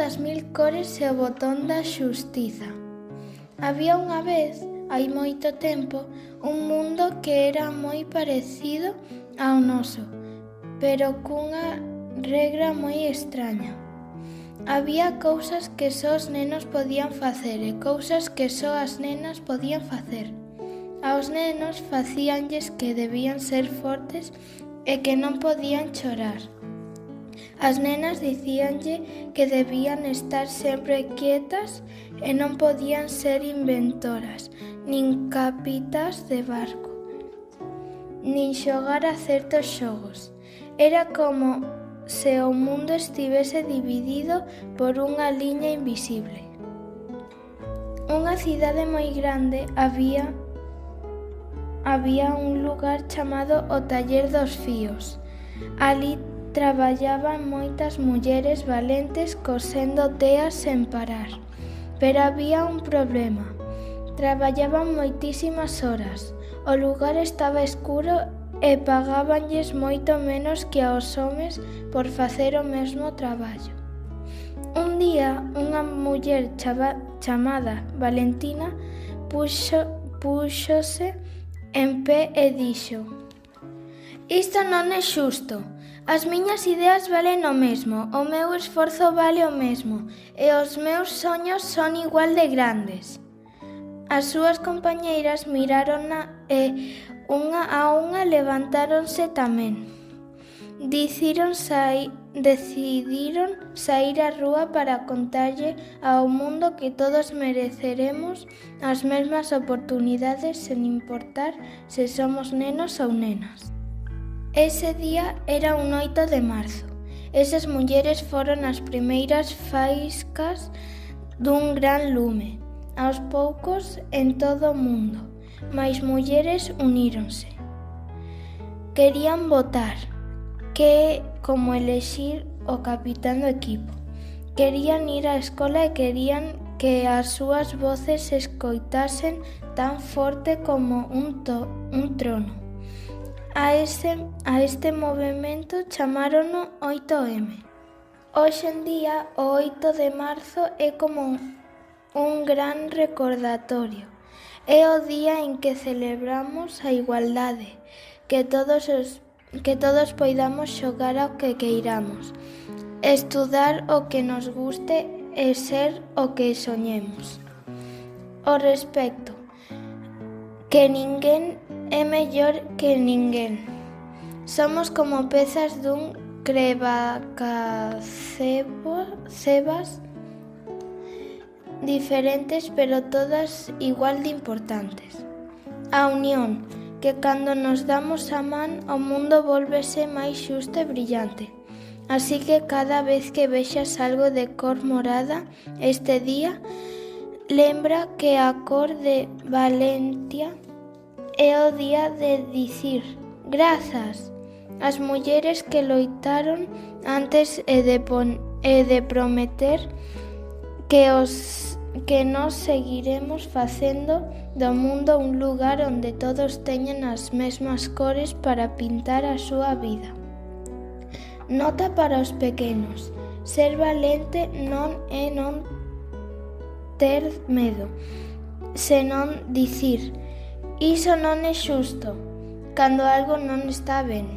das 1000 cores e o botón da xustiza. Había unha vez, hai moito tempo, un mundo que era moi parecido ao noso, pero cunha regra moi extraña. Había cousas que só os nenos podían facer e cousas que só as nenas podían facer. Aos nenos facíanlles que debían ser fortes e que non podían chorar. As nenas dicíanlle que debían estar sempre quietas e non podían ser inventoras, nin capitás de barco, nin xogar a certos xogos. Era como se o mundo estivese dividido por unha liña invisible. Unha cidade moi grande había un lugar chamado o Taller dos Fíos. Ali traballaban moitas mulleres valentes cosendo teas sen parar. Pero había un problema. Traballaban moitísimas horas. O lugar estaba escuro e pagábanlles moito menos que aos homes por facer o mesmo traballo. Un día, unha muller chamada Valentina púxose en pé e dixo: "Isto non é xusto. As miñas ideas valen o mesmo, o meu esforzo vale o mesmo e os meus soños son igual de grandes." As súas compañeiras mirárona e unha a unha levantáronse tamén. Decidiron saír á rúa para contarlle ao mundo que todos mereceremos as mesmas oportunidades sen importar se somos nenos ou nenas. Ese día era un 8 de marzo. Esas mulleres foron as primeiras faíscas dun gran lume. Aos poucos, en todo o mundo, máis mulleres uníronse. Querían votar, que é como elexir o capitán do equipo. Querían ir á escola e querían que as súas voces se escoitasen tan forte como un trono. A este movemento chamárono 8M. Hoxe en día, o 8 de marzo é como un gran recordatorio. É o día en que celebramos a igualdade, que todos poidamos xogar ao que queiramos, estudar o que nos guste e ser o que soñemos. O respecto, que ninguén é mellor que ninguén. Somos como pezas dun cebas diferentes, pero todas igual de importantes. A unión, que cando nos damos a man, o mundo vólvese máis xusto e brillante. Así que cada vez que vexas algo de cor morada este día, lembra que a cor de valentia é o día de dicir grazas ás mulleres que loitaron antes e de prometer que nós seguiremos facendo do mundo un lugar onde todos teñan as mesmas cores para pintar a súa vida. Nota para os pequenos: ser valente non é non ter medo, senón dicir: iso non é xusto, cando algo non está ben.